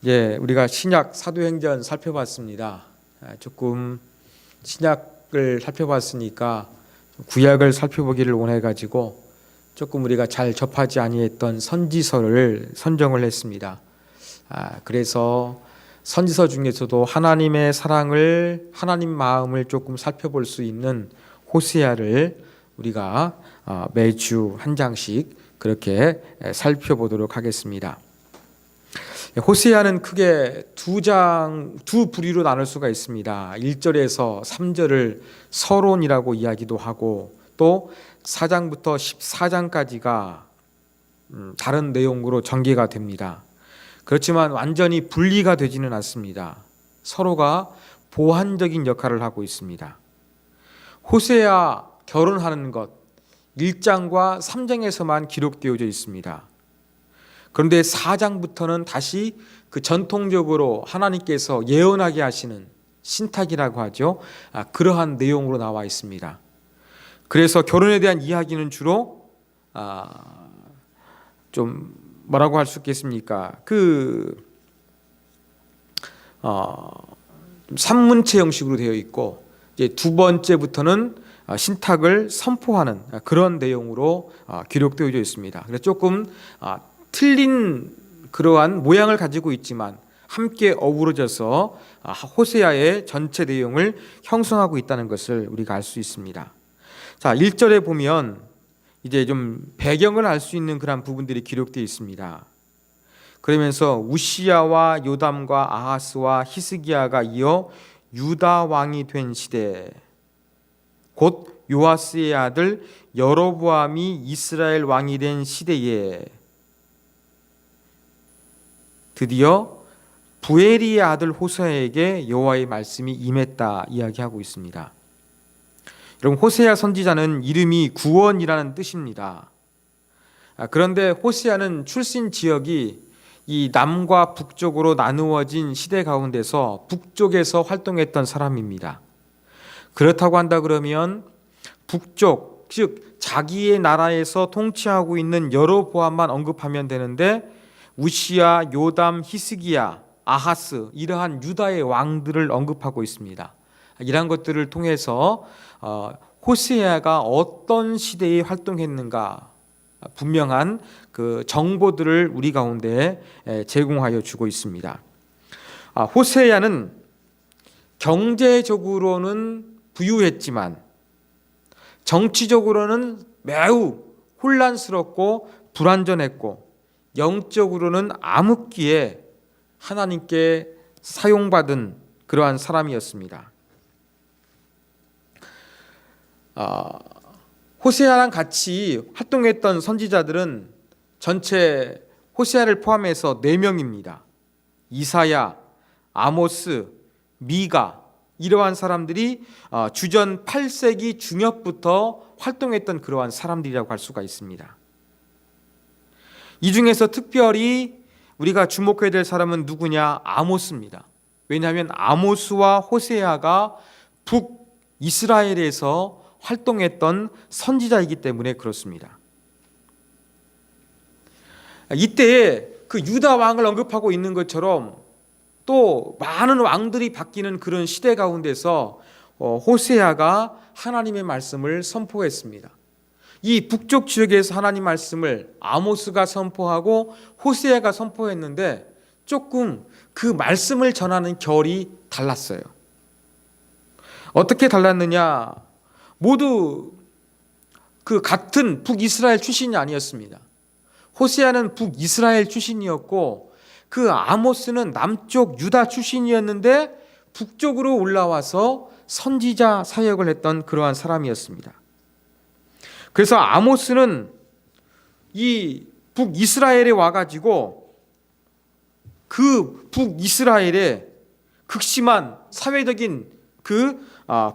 우리가 신약 사도행전 살펴봤습니다. 조금 신약을 살펴봤으니까 구약을 살펴보기를 원해가지고 조금 우리가 잘 접하지 아니했던 선지서를 선정을 했습니다. 그래서 선지서 중에서도 하나님의 사랑을, 하나님 마음을 조금 살펴볼 수 있는 호세아를 우리가 매주 한 장씩 그렇게 살펴보도록 하겠습니다. 호세아는 크게 두 부류로 나눌 수가 있습니다. 1절에서 3절을 서론이라고 이야기도 하고, 또 4장부터 14장까지가 다른 내용으로 전개가 됩니다. 그렇지만 완전히 분리가 되지는 않습니다. 서로가 보완적인 역할을 하고 있습니다. 호세아 결혼하는 것 1장과 3장에서만 기록되어져 있습니다. 그런데 4장부터는 다시 그 전통적으로 하나님께서 예언하게 하시는 신탁이라고 하죠. 그러한 내용으로 나와 있습니다. 그래서 결혼에 대한 이야기는 주로 좀 뭐라고 할 수 있겠습니까? 산문체 형식으로 되어 있고, 이제 두 번째부터는 신탁을 선포하는 그런 내용으로 기록되어져 있습니다. 그래서 조금 틀린 그러한 모양을 가지고 있지만 함께 어우러져서 호세아의 전체 내용을 형성하고 있다는 것을 우리가 알 수 있습니다. 자, 1절에 보면 이제 좀 배경을 알 수 있는 그런 부분들이 기록되어 있습니다. 그러면서 우시야와 요담과 아하스와 히스기야가 이어 유다 왕이 된 시대, 곧 요아스의 아들 여로보암이 이스라엘 왕이 된 시대에 드디어 부엘리의 아들 호세아에게 여호와의 말씀이 임했다 이야기하고 있습니다. 여러분, 호세아 선지자는 이름이 구원이라는 뜻입니다. 그런데 호세아는 출신 지역이 이 남과 북쪽으로 나누어진 시대 가운데서 북쪽에서 활동했던 사람입니다. 그렇다고 한다 그러면 북쪽, 즉 자기의 나라에서 통치하고 있는 여로보암만 언급하면 되는데 우시야, 요담, 히스기야, 아하스 이러한 유다의 왕들을 언급하고 있습니다. 이러한 것들을 통해서 호세아가 어떤 시대에 활동했는가 분명한 그 정보들을 우리 가운데 제공하여 주고 있습니다. 호세아는 경제적으로는 부유했지만 정치적으로는 매우 혼란스럽고 불완전했고, 영적으로는 암흑기에 하나님께 사용받은 그러한 사람이었습니다. 호세아랑 같이 활동했던 선지자들은 전체 호세아를 포함해서 4명입니다. 이사야, 아모스, 미가, 이러한 사람들이 주전 8세기 중엽부터 활동했던 그러한 사람들이라고 할 수가 있습니다. 이 중에서 특별히 우리가 주목해야 될 사람은 누구냐? 아모스입니다. 왜냐하면 아모스와 호세아가 북이스라엘에서 활동했던 선지자이기 때문에 그렇습니다. 이때 그 유다 왕을 언급하고 있는 것처럼 또 많은 왕들이 바뀌는 그런 시대 가운데서 호세아가 하나님의 말씀을 선포했습니다. 이 북쪽 지역에서 하나님 말씀을 아모스가 선포하고 호세아가 선포했는데 조금 그 말씀을 전하는 결이 달랐어요. 어떻게 달랐느냐? 모두 그 같은 북이스라엘 출신이 아니었습니다. 호세아는 북이스라엘 출신이었고, 그 아모스는 남쪽 유다 출신이었는데 북쪽으로 올라와서 선지자 사역을 했던 그러한 사람이었습니다. 그래서 아모스는 이 북이스라엘에 와가지고 그 북이스라엘의 극심한 사회적인 그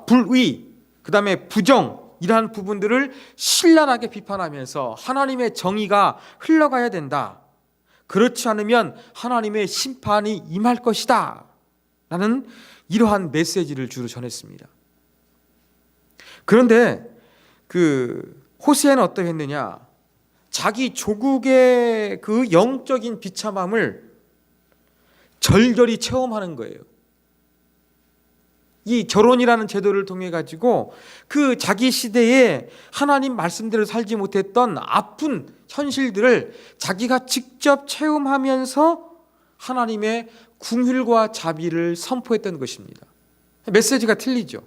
불의, 그 다음에 부정, 이러한 부분들을 신랄하게 비판하면서 하나님의 정의가 흘러가야 된다, 그렇지 않으면 하나님의 심판이 임할 것이다 라는 이러한 메시지를 주로 전했습니다. 그런데 그 호세아는 어떠했느냐? 자기 조국의 그 영적인 비참함을 절절히 체험하는 거예요. 이 결혼이라는 제도를 통해 가지고 그 자기 시대에 하나님 말씀대로 살지 못했던 아픈 현실들을 자기가 직접 체험하면서 하나님의 긍휼과 자비를 선포했던 것입니다. 메시지가 틀리죠.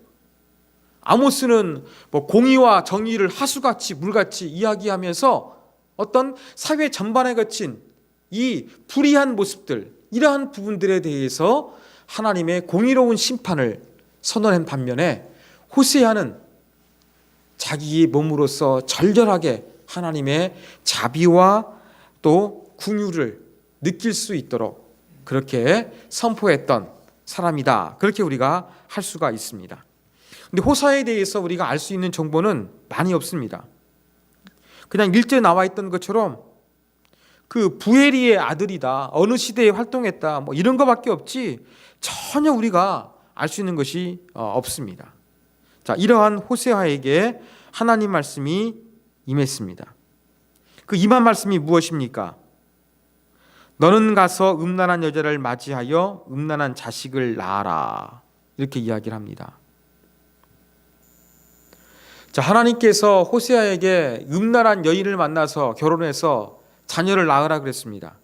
아모스는 공의와 정의를 하수같이 물같이 이야기하면서 어떤 사회 전반에 거친 이 불의한 모습들, 이러한 부분들에 대해서 하나님의 공의로운 심판을 선언한 반면에 호세아는 자기 몸으로서 절절하게 하나님의 자비와 또 긍휼을 느낄 수 있도록 그렇게 선포했던 사람이다. 그렇게 우리가 할 수가 있습니다. 근데 호사에 대해서 우리가 알 수 있는 정보는 많이 없습니다. 그냥 1절에 나와 있던 것처럼 그 부엘리의 아들이다, 어느 시대에 활동했다, 이런 거밖에 없지 전혀 우리가 알 수 있는 것이 없습니다. 자, 이러한 호세아에게 하나님 말씀이 임했습니다. 그 임한 말씀이 무엇입니까? 너는 가서 음란한 여자를 맞이하여 음란한 자식을 낳아라. 이렇게 이야기를 합니다. 자, 하나님께서 호세아에게 음란한 여인을 만나서 결혼해서 자녀를 낳으라 그랬습니다.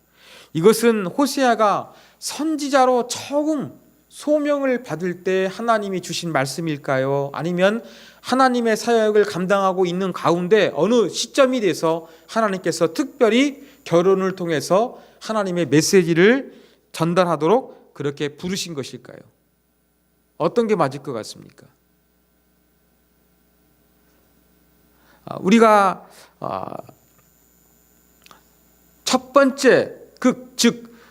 이것은 호세아가 선지자로 처음 소명을 받을 때 하나님이 주신 말씀일까요? 아니면 하나님의 사역을 감당하고 있는 가운데 어느 시점이 돼서 하나님께서 특별히 결혼을 통해서 하나님의 메시지를 전달하도록 그렇게 부르신 것일까요? 어떤 게 맞을 것 같습니까? 우리가 첫 번째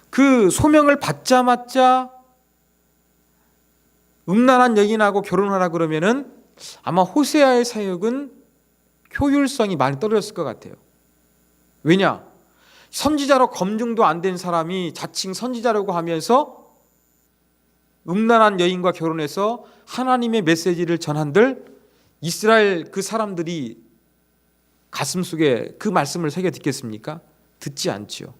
그 소명을 받자마자 음란한 여인하고 결혼하라 그러면은 아마 호세아의 사역은 효율성이 많이 떨어졌을 것 같아요. 왜냐? 선지자로 검증도 안 된 사람이 자칭 선지자라고 하면서 음란한 여인과 결혼해서 하나님의 메시지를 전한들 이스라엘 그 사람들이 가슴속에 그 말씀을 새겨 듣겠습니까? 듣지 않지요.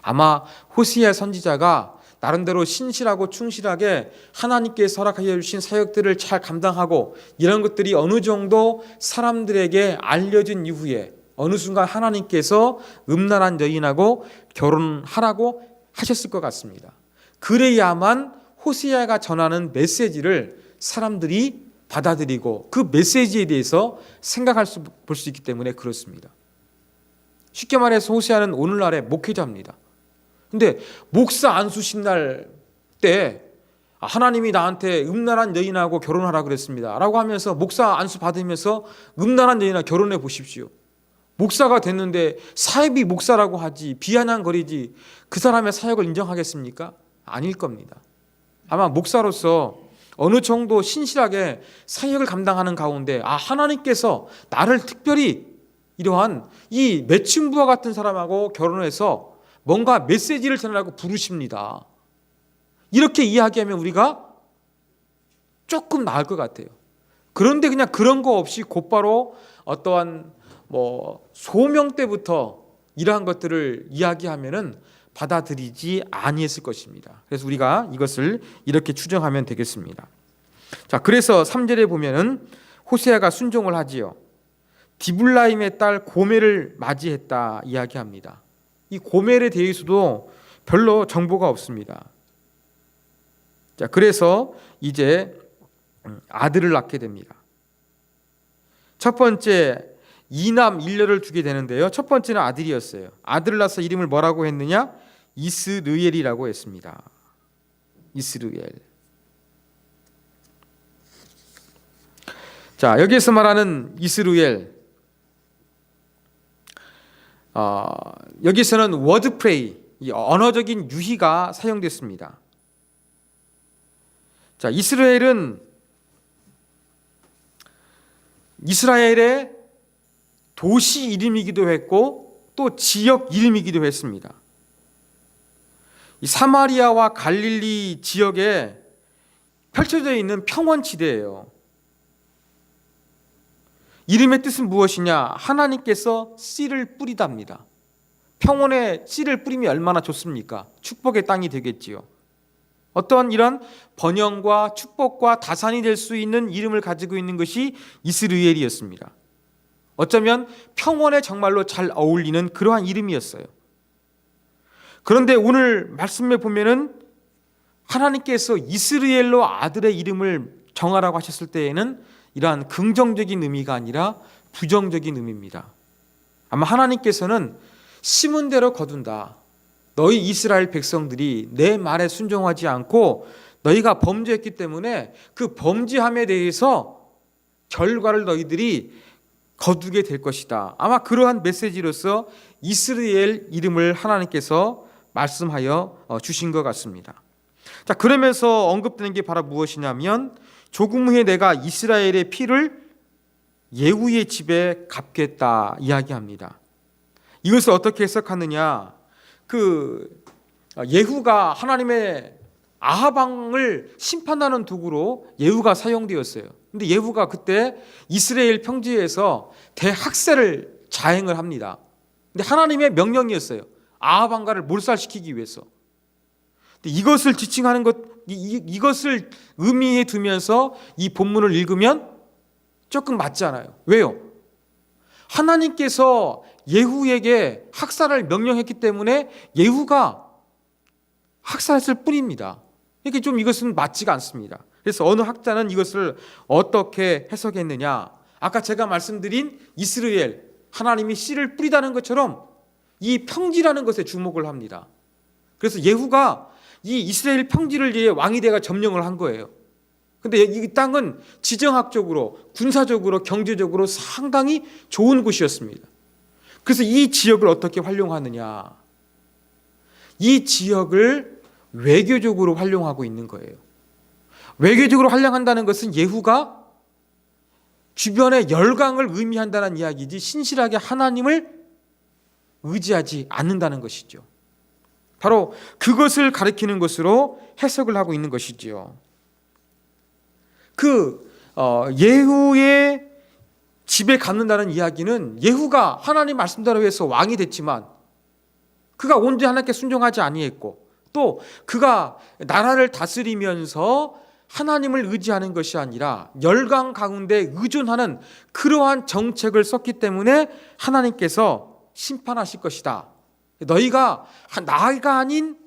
아마 호세아 선지자가 나름대로 신실하고 충실하게 하나님께서 허락하여 주신 사역들을 잘 감당하고 이런 것들이 어느 정도 사람들에게 알려진 이후에 어느 순간 하나님께서 음란한 여인하고 결혼하라고 하셨을 것 같습니다. 그래야만 호세아가 전하는 메시지를 사람들이 받아들이고 그 메시지에 대해서 볼 수 있기 때문에 그렇습니다. 쉽게 말해서 호세아는 오늘날의 목회자입니다. 근데 목사 안수신 날 때 하나님이 나한테 음란한 여인하고 결혼하라 그랬습니다 라고 하면서 목사 안수 받으면서 음란한 여인하고 결혼해 보십시오. 목사가 됐는데 사입이 목사라고 하지 비아냥거리지 그 사람의 사역을 인정하겠습니까? 아닐 겁니다. 아마 목사로서 어느 정도 신실하게 사역을 감당하는 가운데 하나님께서 나를 특별히 이러한 이 매춘부와 같은 사람하고 결혼해서 뭔가 메시지를 전하라고 부르십니다. 이렇게 이야기하면 우리가 조금 나을 것 같아요. 그런데 그냥 그런 거 없이 곧바로 어떠한 소명 때부터 이러한 것들을 이야기하면은 받아들이지 아니했을 것입니다. 그래서 우리가 이것을 이렇게 추정하면 되겠습니다. 자, 그래서 3절에 보면은 호세아가 순종을 하지요. 디블라임의 딸 고멜을 맞이했다 이야기합니다. 이 고멜에 대해서도 별로 정보가 없습니다. 자, 그래서 이제 아들을 낳게 됩니다. 첫 번째 2남 1녀를 두게 되는데요. 첫 번째는 아들이었어요. 아들을 낳아서 이름을 뭐라고 했느냐? 이스르엘이라고 했습니다. 이스르엘. 자, 여기에서 말하는 이스르엘, 여기서는 워드플레이, 이 언어적인 유희가 사용됐습니다. 자, 이스라엘은 이스라엘의 도시 이름이기도 했고 또 지역 이름이기도 했습니다. 이 사마리아와 갈릴리 지역에 펼쳐져 있는 평원지대예요. 이름의 뜻은 무엇이냐? 하나님께서 씨를 뿌리답니다. 평원에 씨를 뿌리면 얼마나 좋습니까? 축복의 땅이 되겠지요. 어떠한 이런 번영과 축복과 다산이 될 수 있는 이름을 가지고 있는 것이 이스라엘이었습니다. 어쩌면 평원에 정말로 잘 어울리는 그러한 이름이었어요. 그런데 오늘 말씀에 보면은 하나님께서 이스라엘로 아들의 이름을 정하라고 하셨을 때에는 이러한 긍정적인 의미가 아니라 부정적인 의미입니다. 아마 하나님께서는 심은 대로 거둔다. 너희 이스라엘 백성들이 내 말에 순종하지 않고 너희가 범죄했기 때문에 그 범죄함에 대해서 결과를 너희들이 거두게 될 것이다. 아마 그러한 메시지로서 이스라엘 이름을 하나님께서 말씀하여 주신 것 같습니다. 자, 그러면서 언급되는 게 바로 무엇이냐면 조금 후에 내가 이스라엘의 피를 예후의 집에 갚겠다 이야기합니다. 이것을 어떻게 해석하느냐? 예후가 하나님의 아합 왕을 심판하는 도구로 예후가 사용되었어요. 근데 예후가 그때 이스라엘 평지에서 대학살을 자행을 합니다. 근데 하나님의 명령이었어요. 아합 왕가를 몰살시키기 위해서. 근데 이것을 지칭하는 것, 이것을 의미해 두면서 이 본문을 읽으면 조금 맞지 않아요. 왜요? 하나님께서 예후에게 학살을 명령했기 때문에 예후가 학살했을 뿐입니다. 이렇게 좀 이것은 맞지가 않습니다. 그래서 어느 학자는 이것을 어떻게 해석했느냐? 아까 제가 말씀드린 이스라엘, 하나님이 씨를 뿌리다는 것처럼 이 평지라는 것에 주목을 합니다. 그래서 예후가 이 이스라엘 평지를 이제 왕이 되어 점령을 한 거예요. 근데 이 땅은 지정학적으로, 군사적으로, 경제적으로 상당히 좋은 곳이었습니다. 그래서 이 지역을 어떻게 활용하느냐? 이 지역을 외교적으로 활용하고 있는 거예요. 외교적으로 활용한다는 것은 예후가 주변의 열강을 의미한다는 이야기지 신실하게 하나님을 의지하지 않는다는 것이죠. 바로 그것을 가리키는 것으로 해석을 하고 있는 것이지요. 예후의 집에 갚는다는 이야기는 예후가 하나님 말씀대로 해서 왕이 됐지만 그가 온전히 하나님께 순종하지 아니했고 또 그가 나라를 다스리면서 하나님을 의지하는 것이 아니라 열강 가운데 의존하는 그러한 정책을 썼기 때문에 하나님께서 심판하실 것이다. 너희가 나가 아닌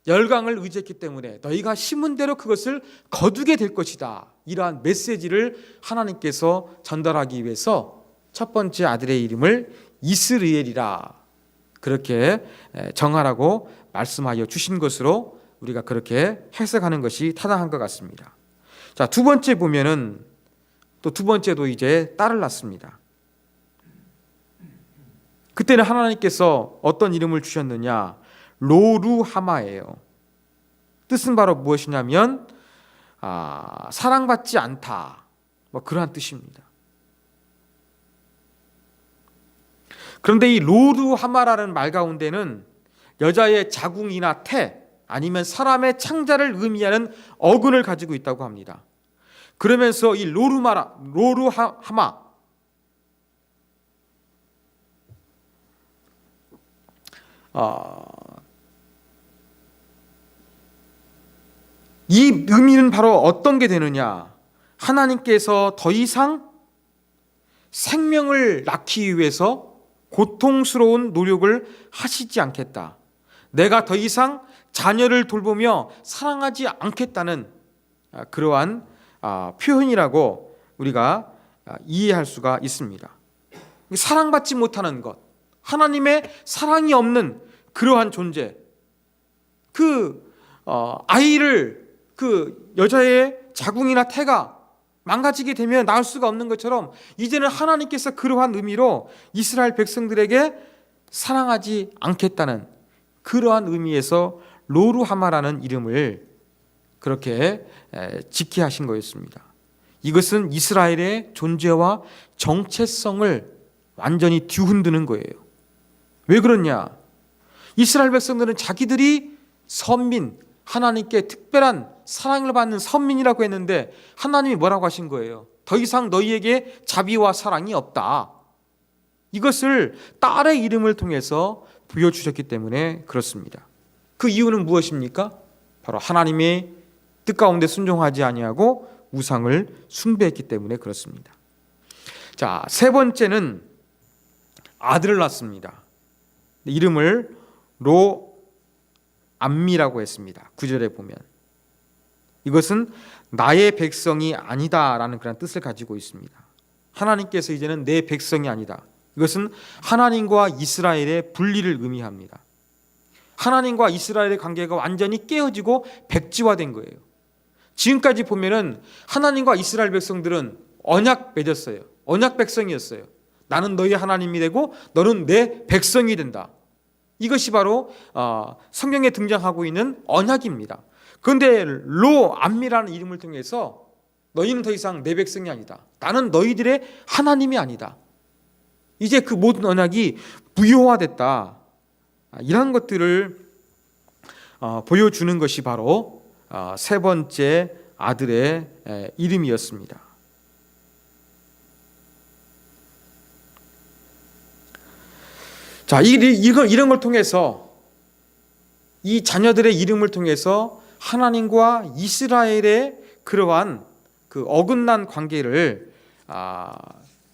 열강을 의지했기 때문에 너희가 심은 대로 그것을 거두게 될 것이다. 이러한 메시지를 하나님께서 전달하기 위해서 첫 번째 아들의 이름을 이스라엘이라 그렇게 정하라고 말씀하여 주신 것으로 우리가 그렇게 해석하는 것이 타당한 것 같습니다. 자, 두 번째 보면은 또 두 번째도 이제 딸을 낳습니다. 그때는 하나님께서 어떤 이름을 주셨느냐? 로루하마예요. 뜻은 바로 무엇이냐면 사랑받지 않다. 그러한 뜻입니다. 그런데 이 로루하마라는 말 가운데는 여자의 자궁이나 태 아니면 사람의 창자를 의미하는 어근을 가지고 있다고 합니다. 그러면서 이 로루하마 이 의미는 바로 어떤 게 되느냐? 하나님께서 더 이상 생명을 낳기 위해서 고통스러운 노력을 하시지 않겠다. 내가 더 이상 자녀를 돌보며 사랑하지 않겠다는 그러한 표현이라고 우리가 이해할 수가 있습니다. 사랑받지 못하는 것, 하나님의 사랑이 없는 그러한 존재, 아이를 여자의 자궁이나 태가 망가지게 되면 낳을 수가 없는 것처럼 이제는 하나님께서 그러한 의미로 이스라엘 백성들에게 사랑하지 않겠다는 그러한 의미에서 로루하마라는 이름을 그렇게 짓게 하신 거였습니다. 이것은 이스라엘의 존재와 정체성을 완전히 뒤흔드는 거예요. 왜 그러냐? 이스라엘 백성들은 자기들이 선민, 하나님께 특별한 사랑을 받는 선민이라고 했는데 하나님이 뭐라고 하신 거예요? 더 이상 너희에게 자비와 사랑이 없다. 이것을 딸의 이름을 통해서 보여주셨기 때문에 그렇습니다. 그 이유는 무엇입니까? 바로 하나님의 뜻 가운데 순종하지 아니하고 우상을 숭배했기 때문에 그렇습니다. 자, 세 번째는 아들을 낳습니다. 이름을 로암미라고 했습니다. 9절에 보면 이것은 나의 백성이 아니다라는 그런 뜻을 가지고 있습니다. 하나님께서 이제는 내 백성이 아니다. 이것은 하나님과 이스라엘의 분리를 의미합니다. 하나님과 이스라엘의 관계가 완전히 깨어지고 백지화된 거예요. 지금까지 보면은 하나님과 이스라엘 백성들은 언약 맺었어요. 언약 백성이었어요. 나는 너희 하나님이 되고 너는 내 백성이 된다. 이것이 바로 성경에 등장하고 있는 언약입니다. 그런데 로암미라는 이름을 통해서 너희는 더 이상 내 백성이 아니다. 나는 너희들의 하나님이 아니다. 이제 그 모든 언약이 무효화됐다. 이런 것들을 보여주는 것이 바로 세 번째 아들의 이름이었습니다. 자, 이런 걸 통해서 이 자녀들의 이름을 통해서 하나님과 이스라엘의 그러한 그 어긋난 관계를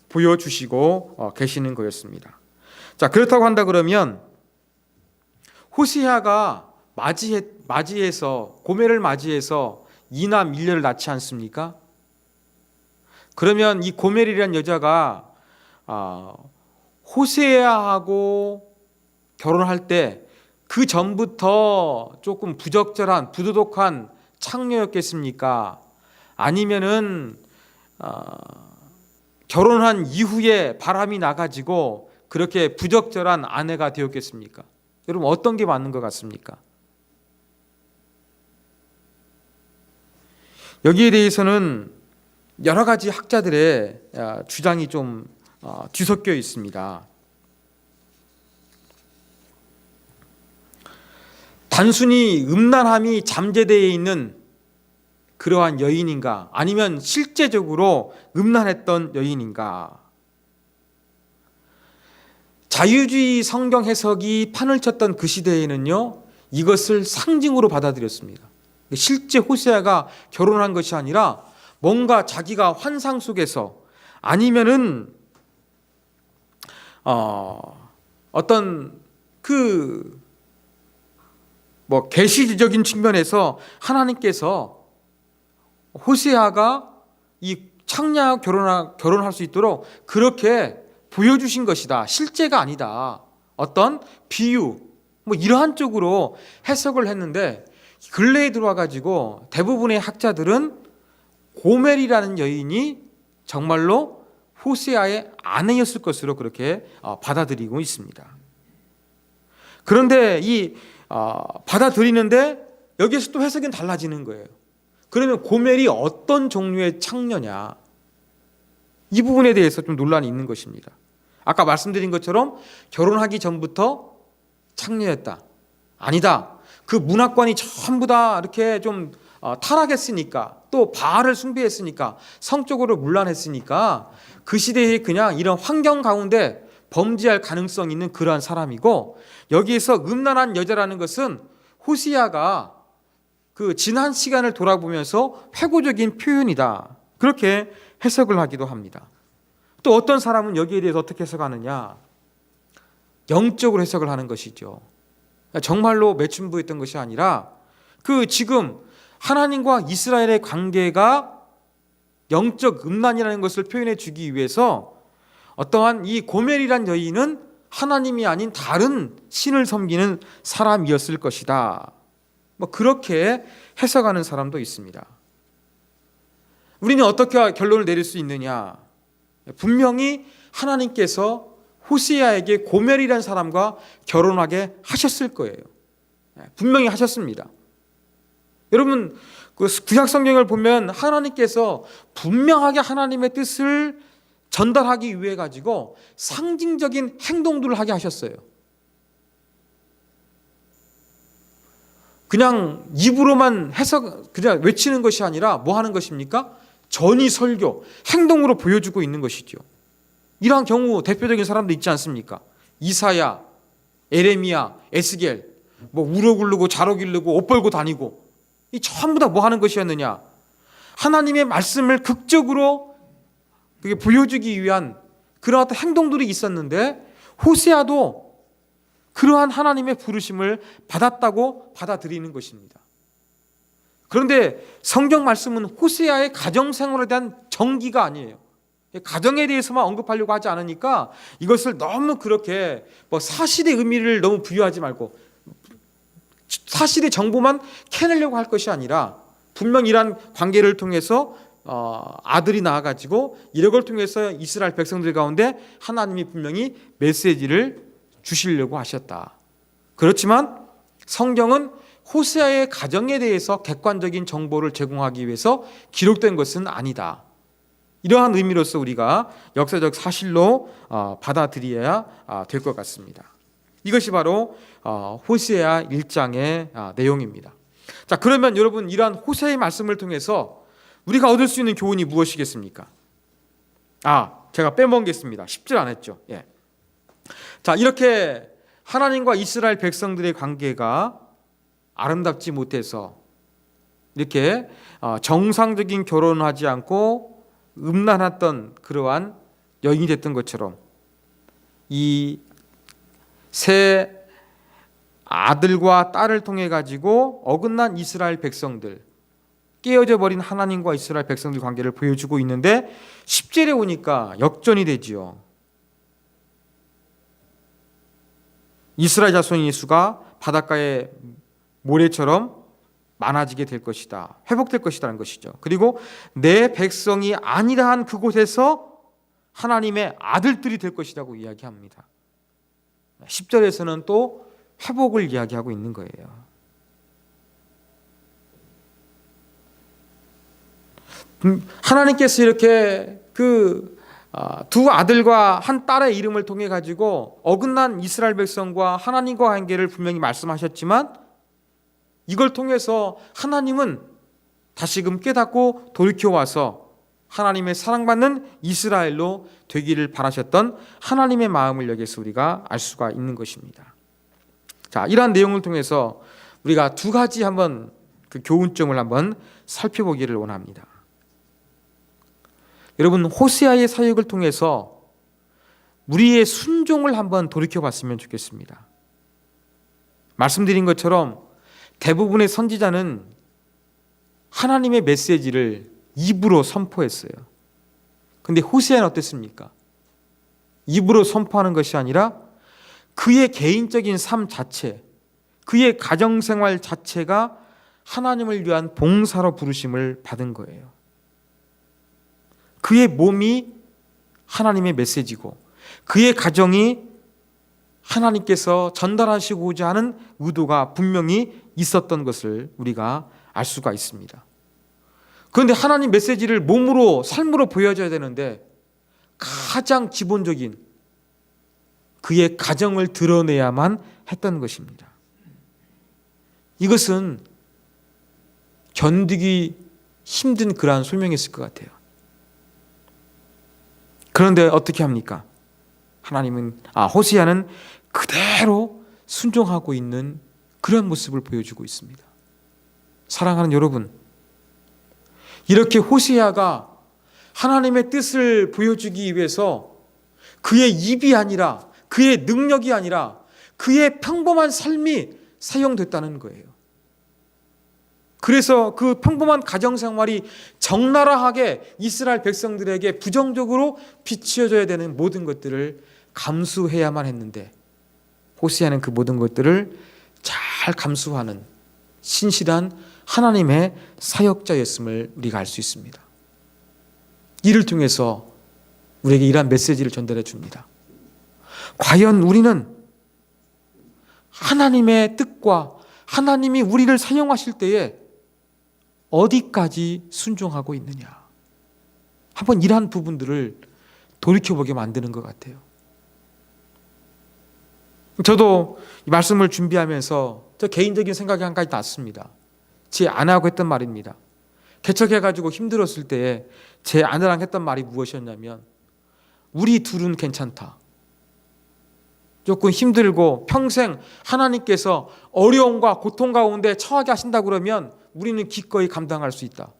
보여주시고 계시는 거였습니다. 자, 그렇다고 한다 그러면 호세아가 맞이해서 고멜을 맞이해서 이남 일녀를 낳지 않습니까? 그러면 이 고멜이라는 여자가 호세아하고 결혼할 때 그 전부터 조금 부적절한 부도덕한 창녀였겠습니까? 아니면은 결혼한 이후에 바람이 나가지고 그렇게 부적절한 아내가 되었겠습니까? 여러분 어떤 게 맞는 것 같습니까? 여기에 대해서는 여러 가지 학자들의 주장이 좀 뒤섞여 있습니다. 단순히 음란함이 잠재되어 있는 그러한 여인인가? 아니면 실제적으로 음란했던 여인인가? 자유주의 성경 해석이 판을 쳤던 그 시대에는요, 이것을 상징으로 받아들였습니다. 실제 호세아가 결혼한 것이 아니라 뭔가 자기가 환상 속에서 아니면은 어떤 계시적인 측면에서 하나님께서 호세아가 이 창녀와 결혼할 수 있도록 그렇게 보여주신 것이다. 실제가 아니다. 어떤 비유 이러한 쪽으로 해석을 했는데 근래에 들어와 가지고 대부분의 학자들은 고멜이라는 여인이 정말로 호세아의 아내였을 것으로 그렇게 받아들이고 있습니다. 그런데 받아들이는데 여기에서 또 해석은 달라지는 거예요. 그러면 고멜이 어떤 종류의 창녀냐? 이 부분에 대해서 좀 논란이 있는 것입니다. 아까 말씀드린 것처럼 결혼하기 전부터 창녀였다. 아니다. 그 문화관이 전부 다 이렇게 좀 타락했으니까 또 바알을 숭배했으니까 성적으로 문란했으니까 그 시대에 그냥 이런 환경 가운데 범죄할 가능성이 있는 그러한 사람이고 여기에서 음란한 여자라는 것은 호세아가 그 지난 시간을 돌아보면서 회고적인 표현이다. 그렇게 해석을 하기도 합니다. 또 어떤 사람은 여기에 대해서 어떻게 해석하느냐? 영적으로 해석을 하는 것이죠. 정말로 매춘부했던 것이 아니라 지금 하나님과 이스라엘의 관계가 영적 음란이라는 것을 표현해 주기 위해서 어떠한 이 고멜이란 여인은 하나님이 아닌 다른 신을 섬기는 사람이었을 것이다. 그렇게 해석하는 사람도 있습니다. 우리는 어떻게 결론을 내릴 수 있느냐? 분명히 하나님께서 호세아에게 고멜이라는 사람과 결혼하게 하셨을 거예요. 분명히 하셨습니다. 여러분 구약 성경을 보면 하나님께서 분명하게 하나님의 뜻을 전달하기 위해 가지고 상징적인 행동들을 하게 하셨어요. 그냥 입으로만 그냥 외치는 것이 아니라 뭐 하는 것입니까? 전이 설교, 행동으로 보여주고 있는 것이죠. 이러한 경우 대표적인 사람도 있지 않습니까? 이사야, 에레미야, 에스겔, 우러 굴르고 자로 기르고 옷 벌고 다니고 이 전부 다 뭐 하는 것이었느냐? 하나님의 말씀을 극적으로 그게 보여주기 위한 그런 어떤 행동들이 있었는데 호세아도 그러한 하나님의 부르심을 받았다고 받아들이는 것입니다. 그런데 성경 말씀은 호세아의 가정생활에 대한 정기가 아니에요. 가정에 대해서만 언급하려고 하지 않으니까 이것을 너무 그렇게 사실의 의미를 너무 부여하지 말고 사실의 정보만 캐내려고 할 것이 아니라 분명 이러한 관계를 통해서 아들이 나와가지고 이걸 통해서 이스라엘 백성들 가운데 하나님이 분명히 메시지를 주시려고 하셨다. 그렇지만 성경은 호세아의 가정에 대해서 객관적인 정보를 제공하기 위해서 기록된 것은 아니다. 이러한 의미로서 우리가 역사적 사실로 받아들여야 될 것 같습니다. 이것이 바로 호세아 1장의 내용입니다. 자, 그러면 여러분 이러한 호세아의 말씀을 통해서 우리가 얻을 수 있는 교훈이 무엇이겠습니까? 제가 빼먹겠습니다. 10절 안 했죠. 예. 자, 이렇게 하나님과 이스라엘 백성들의 관계가 아름답지 못해서 이렇게 정상적인 결혼을 하지 않고 음란했던 그러한 여인이 됐던 것처럼 이 세 아들과 딸을 통해 가지고 어긋난 이스라엘 백성들, 깨어져 버린 하나님과 이스라엘 백성들 관계를 보여주고 있는데 10절에 오니까 역전이 되지요. 이스라엘 자손의 수가 바닷가의 모래처럼 많아지게 될 것이다. 회복될 것이라는 것이죠. 그리고 내 백성이 아니라 한 그곳에서 하나님의 아들들이 될 것이라고 이야기합니다. 10절에서는 또 회복을 이야기하고 있는 거예요. 하나님께서 이렇게 두 아들과 한 딸의 이름을 통해 가지고 어긋난 이스라엘 백성과 하나님과 관계를 분명히 말씀하셨지만 이걸 통해서 하나님은 다시금 깨닫고 돌이켜와서 하나님의 사랑받는 이스라엘로 되기를 바라셨던 하나님의 마음을 여기서 우리가 알 수가 있는 것입니다. 자, 이러한 내용을 통해서 우리가 두 가지 한번 그 교훈점을 한번 살펴보기를 원합니다. 여러분, 호세아의 사역을 통해서 우리의 순종을 한번 돌이켜봤으면 좋겠습니다. 말씀드린 것처럼 대부분의 선지자는 하나님의 메시지를 입으로 선포했어요. 근데 호세아는 어땠습니까? 입으로 선포하는 것이 아니라 그의 개인적인 삶 자체, 그의 가정생활 자체가 하나님을 위한 봉사로 부르심을 받은 거예요. 그의 몸이 하나님의 메시지고 그의 가정이 하나님께서 전달하시고자 하는 의도가 분명히 있었던 것을 우리가 알 수가 있습니다. 그런데 하나님 메시지를 몸으로 삶으로 보여줘야 되는데 가장 기본적인 그의 가정을 드러내야만 했던 것입니다. 이것은 견디기 힘든 그러한 소명이었을 것 같아요. 그런데 어떻게 합니까? 호세아는 그대로 순종하고 있는 그런 모습을 보여주고 있습니다. 사랑하는 여러분, 이렇게 호세아가 하나님의 뜻을 보여주기 위해서 그의 입이 아니라 그의 능력이 아니라 그의 평범한 삶이 사용됐다는 거예요. 그래서 그 평범한 가정생활이 적나라하게 이스라엘 백성들에게 부정적으로 비추어져야 되는 모든 것들을 감수해야만 했는데 호세아는 그 모든 것들을 잘 감수하는 신실한 하나님의 사역자였음을 우리가 알 수 있습니다. 이를 통해서 우리에게 이러한 메시지를 전달해 줍니다. 과연 우리는 하나님의 뜻과 하나님이 우리를 사용하실 때에 어디까지 순종하고 있느냐, 한번 이러한 부분들을 돌이켜보게 만드는 것 같아요. 저도 이 말씀을 준비하면서 저 개인적인 생각이 한 가지 났습니다. 제 아내하고 했던 말입니다. 개척해가지고 힘들었을 때에 제 아내랑 했던 말이 무엇이었냐면 우리 둘은 괜찮다. 조금 힘들고 평생 하나님께서 어려움과 고통 가운데 처하게 하신다 그러면 우리는 기꺼이 감당할 수 있다.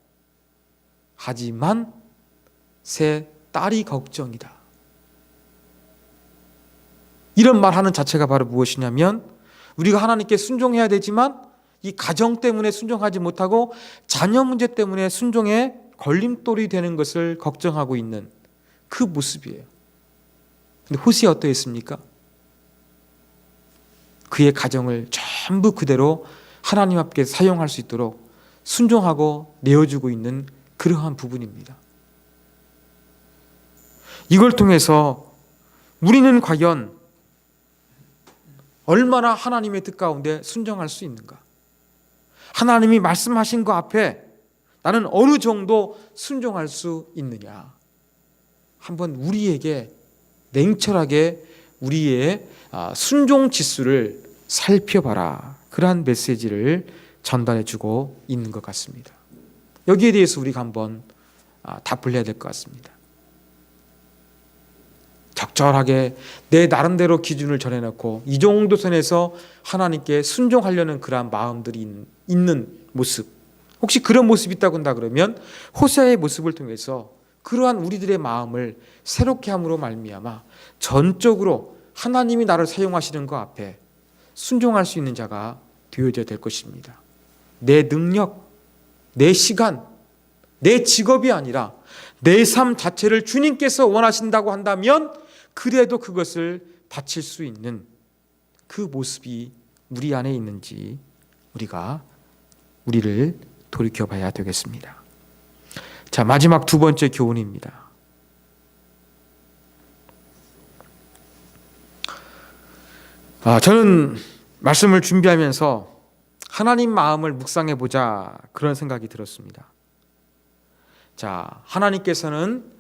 하지만 새 딸이 걱정이다. 이런 말하는 자체가 바로 무엇이냐면 우리가 하나님께 순종해야 되지만 이 가정 때문에 순종하지 못하고 자녀 문제 때문에 순종에 걸림돌이 되는 것을 걱정하고 있는 그 모습이에요. 근데 호세아 어떠했습니까? 그의 가정을 전부 그대로 하나님 앞에 사용할 수 있도록 순종하고 내어주고 있는 그러한 부분입니다. 이걸 통해서 우리는 과연 얼마나 하나님의 뜻 가운데 순종할 수 있는가? 하나님이 말씀하신 것 앞에 나는 어느 정도 순종할 수 있느냐? 한번 우리에게 냉철하게 우리의 순종 지수를 살펴봐라. 그러한 메시지를 전달해주고 있는 것 같습니다. 여기에 대해서 우리가 한번 답을 해야 될 것 같습니다. 적절하게 내 나름대로 기준을 정해놓고 이 정도 선에서 하나님께 순종하려는 그러한 마음들이 있는 모습, 혹시 그런 모습이 있다고 한다 그러면 호세아의 모습을 통해서 그러한 우리들의 마음을 새롭게 함으로 말미암아 전적으로 하나님이 나를 사용하시는 것 앞에 순종할 수 있는 자가 되어져야 될 것입니다. 내 능력, 내 시간, 내 직업이 아니라 내 삶 자체를 주님께서 원하신다고 한다면 그래도 그것을 바칠 수 있는 그 모습이 우리 안에 있는지 우리를 돌이켜봐야 되겠습니다. 자, 마지막 두 번째 교훈입니다. 저는 말씀을 준비하면서 하나님 마음을 묵상해보자 그런 생각이 들었습니다. 자, 하나님께서는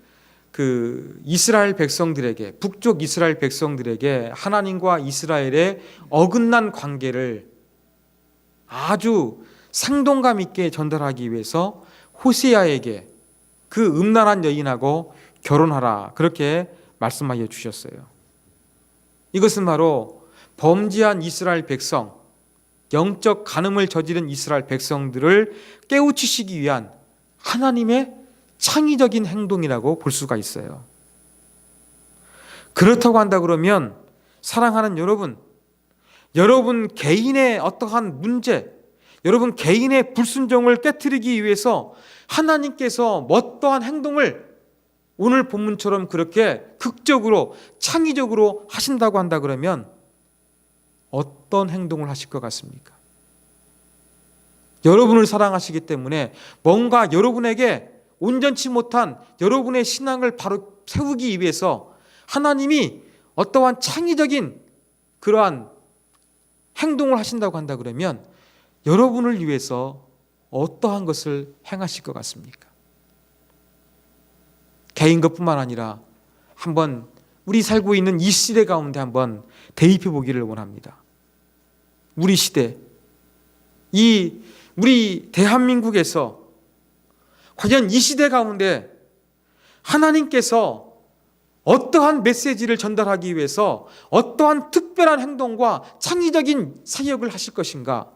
그 이스라엘 백성들에게, 북쪽 이스라엘 백성들에게 하나님과 이스라엘의 어긋난 관계를 아주 생동감 있게 전달하기 위해서 호세아에게 그 음란한 여인하고 결혼하라 그렇게 말씀하여 주셨어요. 이것은 바로 범죄한 이스라엘 백성, 영적 간음을 저지른 이스라엘 백성들을 깨우치시기 위한 하나님의 창의적인 행동이라고 볼 수가 있어요. 그렇다고 한다 그러면 사랑하는 여러분 개인의 어떠한 문제, 여러분 개인의 불순종을 깨트리기 위해서 하나님께서 어떠한 행동을 오늘 본문처럼 그렇게 극적으로 창의적으로 하신다고 한다 그러면 어떤 행동을 하실 것 같습니까? 여러분을 사랑하시기 때문에 뭔가 여러분에게 온전치 못한 여러분의 신앙을 바로 세우기 위해서 하나님이 어떠한 창의적인 그러한 행동을 하신다고 한다 그러면 여러분을 위해서 어떠한 것을 행하실 것 같습니까? 개인 것뿐만 아니라 한번 우리 살고 있는 이 시대 가운데 한번 대입해 보기를 원합니다. 우리 시대, 우리 대한민국에서 과연 이 시대 가운데 하나님께서 어떠한 메시지를 전달하기 위해서 어떠한 특별한 행동과 창의적인 사역을 하실 것인가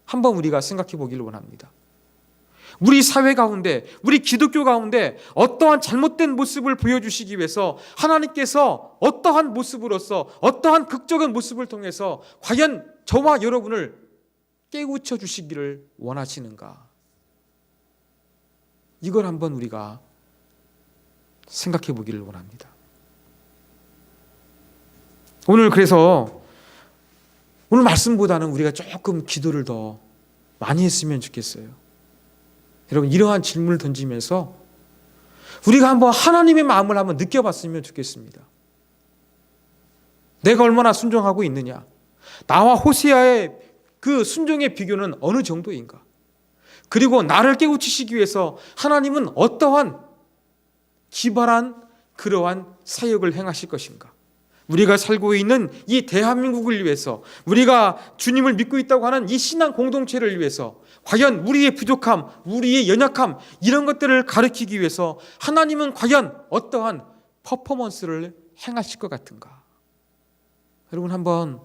한번 우리가 생각해 보기를 원합니다. 우리 사회 가운데, 우리 기독교 가운데 어떠한 잘못된 모습을 보여주시기 위해서 하나님께서 어떠한 모습으로서 어떠한 극적인 모습을 통해서 과연 저와 여러분을 깨우쳐 주시기를 원하시는가? 이걸 한번 우리가 생각해 보기를 원합니다. 그래서 오늘 말씀보다는 우리가 조금 기도를 더 많이 했으면 좋겠어요. 여러분, 이러한 질문을 던지면서 우리가 한번 하나님의 마음을 한번 느껴봤으면 좋겠습니다. 내가 얼마나 순종하고 있느냐? 나와 호세아의 그 순종의 비교는 어느 정도인가? 그리고 나를 깨우치시기 위해서 하나님은 어떠한 기발한 그러한 사역을 행하실 것인가? 우리가 살고 있는 이 대한민국을 위해서, 우리가 주님을 믿고 있다고 하는 이 신앙 공동체를 위해서 과연 우리의 부족함, 우리의 연약함 이런 것들을 가리키기 위해서 하나님은 과연 어떠한 퍼포먼스를 행하실 것 같은가? 여러분 한번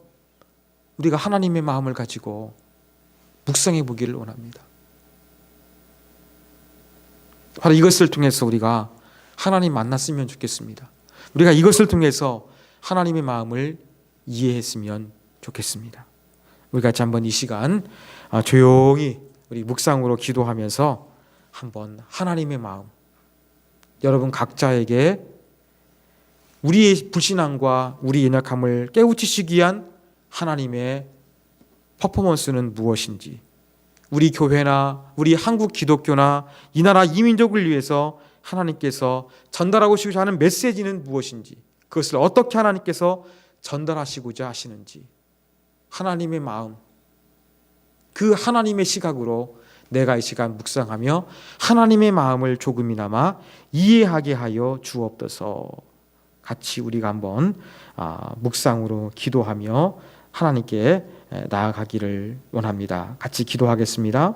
우리가 하나님의 마음을 가지고 묵상해 보기를 원합니다. 바로 이것을 통해서 우리가 하나님 만났으면 좋겠습니다. 우리가 이것을 통해서 하나님의 마음을 이해했으면 좋겠습니다. 우리 같이 한번 이 시간 조용히 우리 묵상으로 기도하면서 한번 하나님의 마음, 여러분 각자에게 우리의 불신앙과 우리 연약함을 깨우치시기 위한 하나님의 퍼포먼스는 무엇인지, 우리 교회나 우리 한국 기독교나 이 나라 이민족을 위해서 하나님께서 전달하고 싶으셔 하는 메시지는 무엇인지, 그것을 어떻게 하나님께서 전달하시고자 하시는지, 하나님의 마음, 그 하나님의 시각으로 내가 이 시간 묵상하며 하나님의 마음을 조금이나마 이해하게 하여 주옵소서. 같이 우리가 한번 묵상으로 기도하며 하나님께 나아가기를 원합니다. 같이 기도하겠습니다.